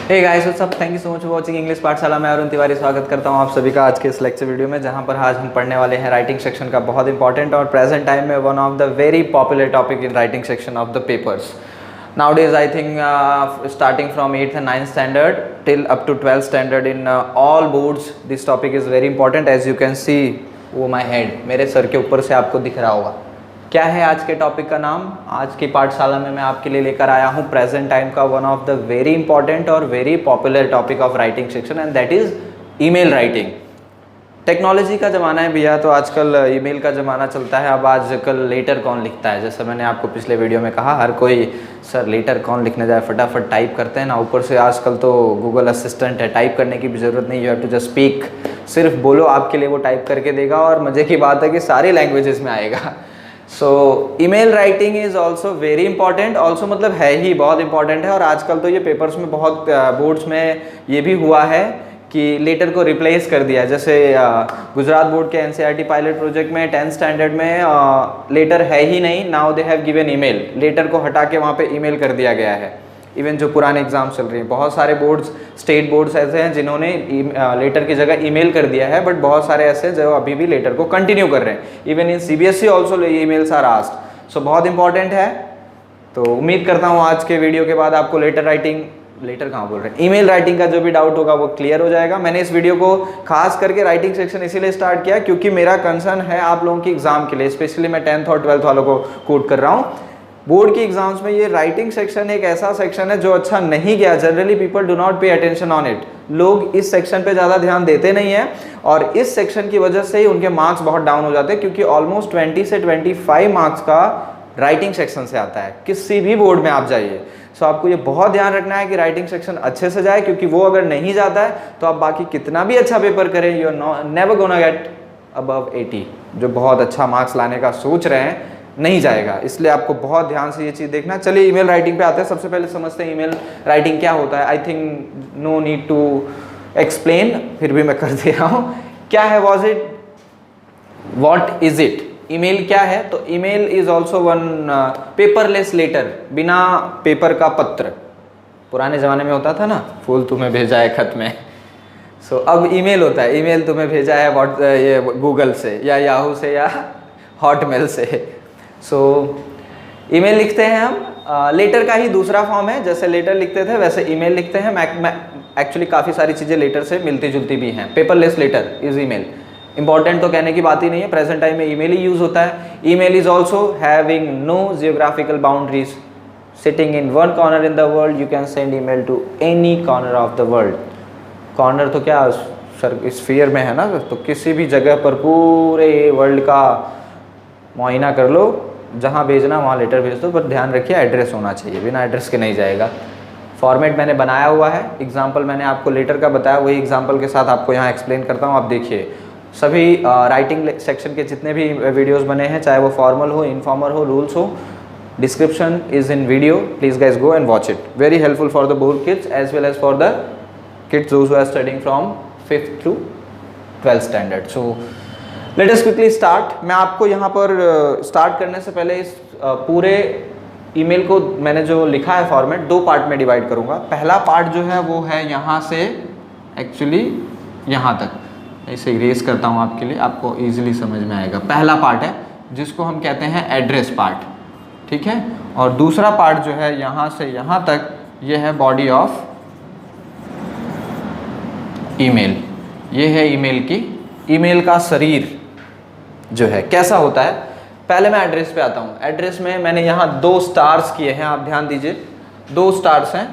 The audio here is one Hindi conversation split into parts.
Hey guys what's up, thank you so much for watching English पाठशाला। मैं अरुण तिवारी स्वागत करता हूं आप सभी का आज के इस लेक्चर वीडियो में, जहां पर आज हम पढ़ने वाले हैं राइटिंग सेक्शन का बहुत इंपॉर्टेंट और प्रेजेंट टाइम में one of the very popular topic in writing section of the papers nowadays. I think starting from 8th and 9th standard till up to 12th standard in all boards this topic is very important. As you can see वो my head, मेरे सर के ऊपर से आपको दिख रहा होगा। क्या है आज के टॉपिक का नाम? आज की पाठशाला में मैं आपके लिए लेकर आया हूँ प्रेजेंट टाइम का one of the very important और very popular topic of writing section, and that is email writing. Technology का ज़माना है भैया, तो आजकल ईमेल का ज़माना चलता है। अब आजकल लेटर कौन लिखता है? जैसे मैंने आपको पिछले वीडियो में कहा, हर कोई सर लेटर कौन लिखने जाए, फटाफट टाइप करते हैं ना। ऊपर से आजकल तो गूगल असिस्टेंट है, टाइप करने की भी ज़रूरत नहीं, you have to just speak. सिर्फ बोलो, आपके लिए वो टाइप करके देगा, और मज़े की बात है कि सारी लैंग्वेजेस में आएगा। सो email writing is also very important, also मतलब है ही बहुत इंपॉर्टेंट है। और आजकल तो ये पेपर्स में बहुत बोर्ड्स में ये भी हुआ है कि लेटर को रिप्लेस कर दिया। जैसे गुजरात बोर्ड के एनसीईआरटी पायलट प्रोजेक्ट में 10th स्टैंडर्ड में लेटर है ही नहीं, now they have given email. Letter को हटा के वहाँ पे ईमेल कर दिया गया है। इवन जो पुराने एग्जाम चल रहे हैं, बहुत सारे बोर्ड्स, स्टेट बोर्ड्स ऐसे हैं जिन्होंने लेटर की जगह ईमेल कर दिया है, बट बहुत सारे ऐसे जो अभी भी लेटर को कंटिन्यू कर रहे हैं। Even in CBSE also emails are asked. So बहुत इंपॉर्टेंट है। तो उम्मीद करता हूँ आज के वीडियो के बाद आपको लेटर कहाँ बोल रहे हैं, ईमेल राइटिंग का जो भी डाउट होगा वो क्लियर हो जाएगा। मैंने इस वीडियो को खास करके राइटिंग सेक्शन इसीलिए स्टार्ट किया क्योंकि मेरा कंसर्न है आप लोगों की एग्जाम के लिए, स्पेशली मैं 10th और 12th वालों को कोट कर रहा हूँ। बोर्ड की एग्जाम्स में ये राइटिंग सेक्शन एक ऐसा सेक्शन है जो अच्छा नहीं गया। Generally people do not pay attention on it. लोग इस सेक्शन पे ज़्यादा ध्यान देते नहीं हैं, और इस सेक्शन की वजह से ही उनके मार्क्स बहुत डाउन हो जाते हैं, क्योंकि ऑलमोस्ट 20 से 25 मार्क्स का राइटिंग सेक्शन से आता है, किसी भी बोर्ड में आप जाइए। सो आपको ये बहुत ध्यान रखना है कि राइटिंग सेक्शन अच्छे से जाए, क्योंकि वो अगर नहीं जाता है तो आप बाकी कितना भी अच्छा पेपर करें, you are never gonna get above 80। जो बहुत अच्छा मार्क्स लाने का सोच रहे हैं, नहीं जाएगा। इसलिए आपको बहुत ध्यान से ये चीज़ देखना। चलिए ईमेल राइटिंग पे आते हैं। सबसे पहले समझते हैं ईमेल राइटिंग क्या होता है। I think no need to explain, फिर भी मैं कर दे रहा हूँ। क्या है, was it, what is it? Email क्या है? तो email is also one paperless letter, बिना पेपर का पत्र। पुराने ज़माने में होता था ना, फूल तुम्हें भेजा है खत में। सो अब ईमेल होता है, ईमेल तुम्हें भेजा है ये गूगल से या याहू से या हॉटमेल से। सो ईमेल लिखते हैं हम। लेटर का ही दूसरा फॉर्म है। जैसे लेटर लिखते थे वैसे ईमेल लिखते हैं। एक्चुअली काफ़ी सारी चीज़ें लेटर से मिलती जुलती भी हैं। Paperless letter is email. Important तो कहने की बात ही नहीं है, प्रेजेंट टाइम में ईमेल ही यूज़ होता है। Email is also having no geographical boundaries. Sitting in one corner in the world, you can send email to any corner of the world. Corner तो क्या स्फीयर में है ना, तो किसी भी जगह पर पूरे वर्ल्ड का मुआयना कर लो, जहाँ भेजना वहाँ लेटर भेज दो। पर ध्यान रखिए एड्रेस होना चाहिए, बिना एड्रेस के नहीं जाएगा। फॉर्मेट मैंने बनाया हुआ है। एग्जाम्पल मैंने आपको लेटर का बताया, वही एग्जाम्पल के साथ आपको यहाँ एक्सप्लेन करता हूँ। आप देखिए, सभी राइटिंग सेक्शन के जितने भी वीडियोस बने हैं, चाहे वो फॉर्मल हो, इनफॉर्मल हो, रूल्स हो, description is in video. Please guys go and watch it. Very helpful for the board kids as well as for the kids those who are studying from 5th to 12th standard. So let us quickly start. मैं आपको यहाँ पर स्टार्ट करने से पहले इस पूरे ईमेल को मैंने जो लिखा है फॉर्मेट, 2 पार्ट में डिवाइड करूँगा। पहला पार्ट जो है वो है यहाँ से एक्चुअली यहाँ तक। इसे इरेज करता हूँ आपके लिए, आपको ईजिली समझ में आएगा। पहला पार्ट है जिसको हम कहते हैं एड्रेस पार्ट, ठीक है। और दूसरा पार्ट जो है यहाँ से यहाँ तक, ये है बॉडी ऑफ ईमेल। ये है ईमेल का शरीर जो है कैसा होता है। पहले मैं एड्रेस पे आता हूँ। एड्रेस में मैंने यहाँ 2 स्टार्स किए हैं, आप ध्यान दीजिए। 2 स्टार्स हैं,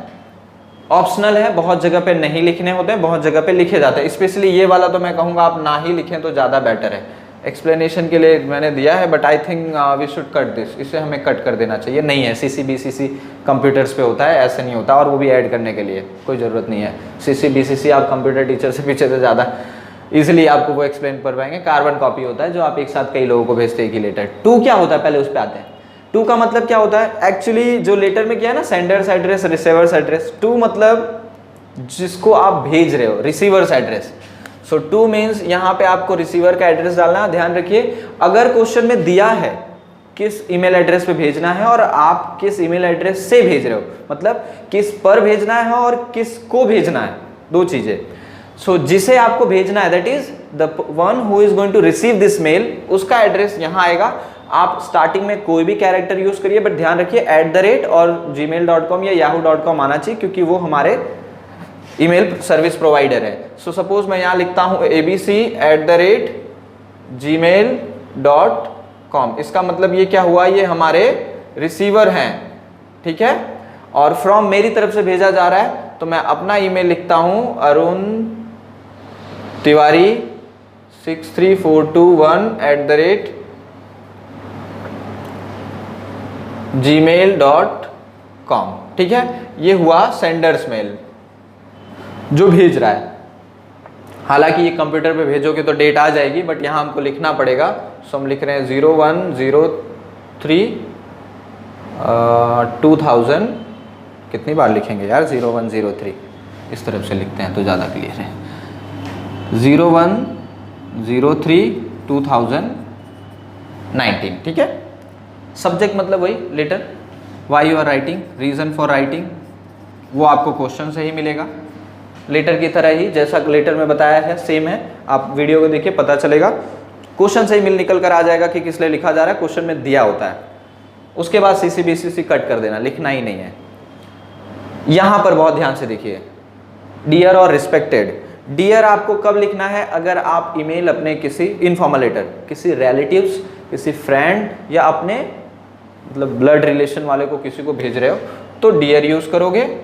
ऑप्शनल है, बहुत जगह पे नहीं लिखने होते हैं, बहुत जगह पे लिखे जाते हैं। स्पेशली ये वाला तो मैं कहूँगा आप ना ही लिखें तो ज़्यादा बेटर है। एक्सप्लेनेशन के लिए मैंने दिया है, but I think we should cut this. इसे हमें कट कर देना चाहिए। नहीं है, CC-BCC कंप्यूटर्स पे होता है, ऐसे नहीं होता। और वो भी ऐड करने के लिए कोई ज़रूरत नहीं है। CC-BCC आप कंप्यूटर टीचर से पीछे से ज़्यादा इजीली आपको वो एक्सप्लेन कर पाएंगे। कार्बन कॉपी होता है जो आप एक साथ कई लोगों को भेजते हैं कि लेटर। 2 क्या होता है, पहले उस पर आते हैं। 2 का मतलब क्या होता है? एक्चुअली जो लेटर में किया है ना, सेंडर्स एड्रेस, रिसीवर्स एड्रेस। 2 मतलब जिसको आप भेज रहे हो, रिसीवर्स एड्रेस। सो 2 मीन्स यहाँ पे आपको रिसीवर का एड्रेस डालना। ध्यान रखिए, अगर क्वेश्चन में दिया है किस ईमेल एड्रेस पे भेजना है और आप किस ईमेल एड्रेस से भेज रहे हो, मतलब किस पर भेजना है और किस को भेजना है, दो चीजें। सो जिसे आपको भेजना है, that is the one who is going to receive this mail, उसका एड्रेस यहाँ आएगा। आप स्टार्टिंग में कोई भी कैरेक्टर यूज करिए, बट ध्यान रखिए @ और gmail.com या yahoo.com आना चाहिए, क्योंकि वो हमारे ईमेल सर्विस प्रोवाइडर है। सो सपोज मैं यहाँ लिखता हूँ abc@gmail.com, इसका मतलब ये क्या हुआ, ये हमारे रिसीवर हैं, ठीक है। और फ्रॉम मेरी तरफ से भेजा जा रहा है, तो मैं अपना ईमेल लिखता हूँ अरुण तिवारी 63421@gmail.com, ठीक है। ये हुआ सेंडर्स मेल, जो भेज रहा है। हालांकि ये कंप्यूटर पे भेजोगे तो डेट आ जाएगी, बट यहाँ हमको लिखना पड़ेगा। सो हम लिख रहे हैं 0103/2000, कितनी बार लिखेंगे यार 0103, इस तरफ से लिखते हैं तो ज़्यादा क्लियर है। 0103/2019, ठीक है। सब्जेक्ट मतलब वही letter, why you are writing, reason for writing, वो आपको क्वेश्चन से ही मिलेगा। लेटर की तरह ही, जैसा लेटर में बताया है सेम है, आप वीडियो को देखिए पता चलेगा। क्वेश्चन से ही निकल कर आ जाएगा कि किस लिए लिखा जा रहा है, क्वेश्चन में दिया होता है। उसके बाद CC/BCC कट कर देना, लिखना ही नहीं है। यहाँ पर बहुत ध्यान से देखिए, डियर और रिस्पेक्टेड। डियर आपको कब लिखना है, अगर आप ईमेल अपने किसी इनफॉर्मल लेटर, किसी रिलेटिव्स, किसी फ्रेंड या अपने मतलब ब्लड रिलेशन वाले को किसी को भेज रहे हो तो डियर यूज करोगे।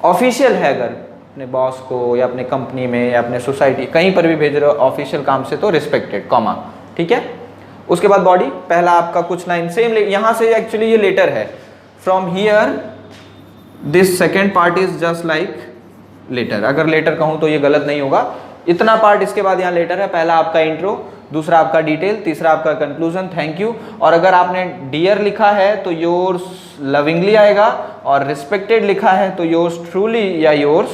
ऑफिशियल है अगर अपने बॉस को या अपने कंपनी में या अपने सोसाइटी कहीं पर भी भेज रहे हो ऑफिशियल काम से, तो रिस्पेक्टेड कॉमा, ठीक है। उसके बाद बॉडी, पहला आपका कुछ लाइन सेम, यहाँ से एक्चुअली ये लेटर है। From here this second part is just like letter, अगर लेटर कहूँ तो ये गलत नहीं होगा। इतना पार्ट इसके बाद यहाँ लेटर है, पहला आपका इंट्रो, दूसरा आपका डिटेल, तीसरा आपका कंक्लूजन, थैंक यू। और अगर आपने डियर लिखा है तो योर्स लविंगली आएगा, और रिस्पेक्टेड लिखा है तो योर्स ट्रूली या योर्स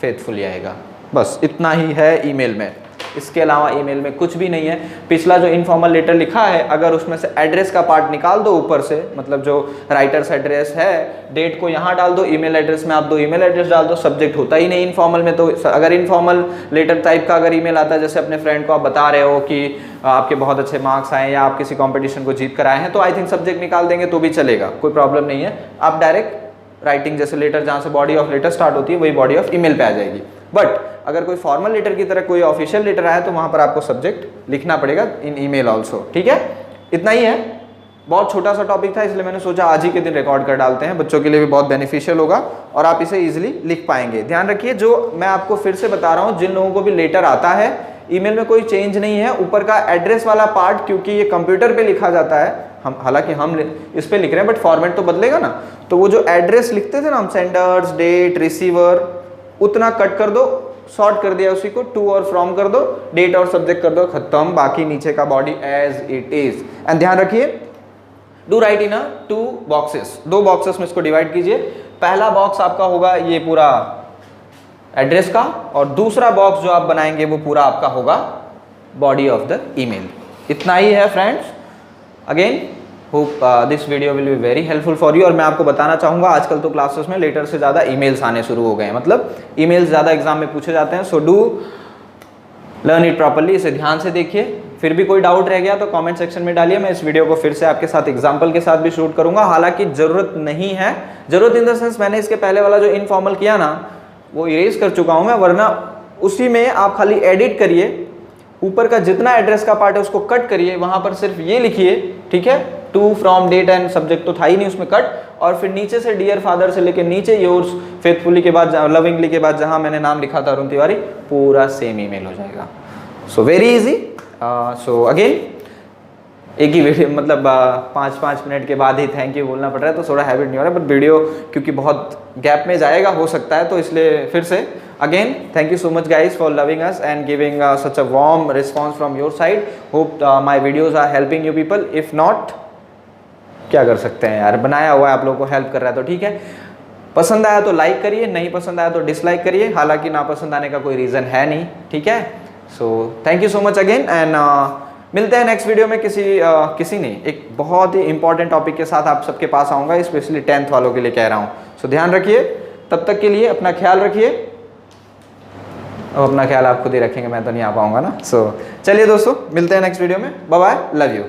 फेथफुली आएगा। बस इतना ही है ईमेल में, इसके अलावा ईमेल में कुछ भी नहीं है। पिछला जो इनफॉर्मल लेटर लिखा है, अगर उसमें से एड्रेस का पार्ट निकाल दो ऊपर से, मतलब जो राइटर्स एड्रेस है, डेट को यहाँ डाल दो, ईमेल एड्रेस में आप दो ईमेल एड्रेस डाल दो, सब्जेक्ट होता ही नहीं इनफॉर्मल में। तो अगर इनफॉर्मल लेटर टाइप का अगर ईमेल आता है, जैसे अपने फ्रेंड को आप बता रहे हो कि आपके बहुत अच्छे मार्क्स आए या आप किसी कॉम्पिटिशन को जीत कर आए हैं, तो आई थिंक सब्जेक्ट निकाल देंगे तो भी चलेगा, कोई प्रॉब्लम नहीं है। आप डायरेक्ट राइटिंग, जैसे लेटर जहाँ से बॉडी ऑफ लेटर स्टार्ट होती है वही बॉडी ऑफ ईमेल पे आ जाएगी। बट अगर कोई फॉर्मल लेटर की तरह कोई ऑफिशियल लेटर आया तो वहाँ पर आपको सब्जेक्ट लिखना पड़ेगा इन ईमेल ऑल्सो, ठीक है। इतना ही है, बहुत छोटा सा टॉपिक था, इसलिए मैंने सोचा आज ही के दिन रिकॉर्ड कर डालते हैं, बच्चों के लिए भी बहुत बेनिफिशियल होगा और आप इसे ईजिली लिख पाएंगे। ध्यान रखिए, जो मैं आपको फिर से बता रहा हूँ, जिन लोगों को भी लेटर आता है, ईमेल में कोई चेंज नहीं है। ऊपर का एड्रेस वाला पार्ट, क्योंकि ये कंप्यूटर पे लिखा जाता है, हम हालांकि हम इस पे लिख रहे हैं, बट फॉर्मेट तो बदलेगा ना। तो वो जो एड्रेस लिखते थे ना हम, सेंडर्स, डेट, रिसीवर, उतना कट कर दो, शॉर्ट कर दिया उसी को, टू और फ्रॉम कर दो, डेट और सब्जेक्ट कर दो, खत्म। बाकी नीचे का body as it is. And ध्यान रखिए, do write in 2 boxes, 2 boxes में इसको डिवाइड कीजिए। पहला बॉक्स आपका होगा ये पूरा एड्रेस का, और दूसरा बॉक्स जो आप बनाएंगे वो पूरा आपका होगा बॉडी ऑफ द ईमेल। इतना ही है friends. Again hope this video will be very helpful for you. और मैं आपको बताना चाहूँगा, आजकल तो क्लासेस में लेटर से ज़्यादा ईमेल्स आने शुरू हो गए हैं, मतलब ईमेल्स ज़्यादा एग्जाम में पूछे जाते हैं। So do learn it properly, इसे ध्यान से देखिए। फिर भी कोई डाउट रह गया तो कमेंट सेक्शन में डालिए, मैं इस वीडियो को फिर से आपके साथ एग्जाम्पल के साथ भी शूट करूँगा। हालांकि ज़रूरत नहीं है, ज़रूरत इन द सेंस मैंने इसके पहले वाला जो इनफॉर्मल किया ना वो इरेज कर चुका हूँ मैं, वरना उसी में आप खाली एडिट करिए, ऊपर का जितना एड्रेस का पार्ट है उसको कट करिए, वहाँ पर सिर्फ ये लिखिए, ठीक है, to, from, date and subject तो था ही नहीं उसमें, कट। और फिर नीचे से डियर फादर से लेके नीचे योर्स फेथफुली के बाद, लविंगली के बाद जहाँ मैंने नाम लिखा था अरुण तिवारी, पूरा सेम ईमेल हो जाएगा। So very easy. So again एक ही वीडियो, मतलब 5-5 मिनट के बाद ही थैंक यू बोलना पड़ रहा है, तो थोड़ा हैबिट नहीं हो रहा है, बट वीडियो क्योंकि बहुत गैप में जाएगा हो सकता है, तो इसलिए फिर से again thank you so much guys for loving us and giving such a warm response from your side. Hope my videos are helping you people. If not, क्या कर सकते हैं यार, बनाया हुआ है, आप लोगों को हेल्प कर रहा है तो ठीक है। पसंद आया तो लाइक करिए, नहीं पसंद आया तो डिसलाइक करिए, हालांकि ना पसंद आने का कोई रीज़न है नहीं, ठीक है। So thank you so much again and मिलते हैं नेक्स्ट वीडियो में किसी नहीं, एक बहुत ही इंपॉर्टेंट टॉपिक के साथ आप सबके पास आऊँगा, स्पेशली 10th वालों के लिए कह रहा हूँ। सो ध्यान रखिए, तब तक के लिए अपना ख्याल रखिए। अब अपना ख्याल आप खुद ही रखेंगे, मैं तो नहीं आ पाऊँगा ना। सो चलिए दोस्तों, मिलते हैं नेक्स्ट वीडियो में। Bye bye, love you.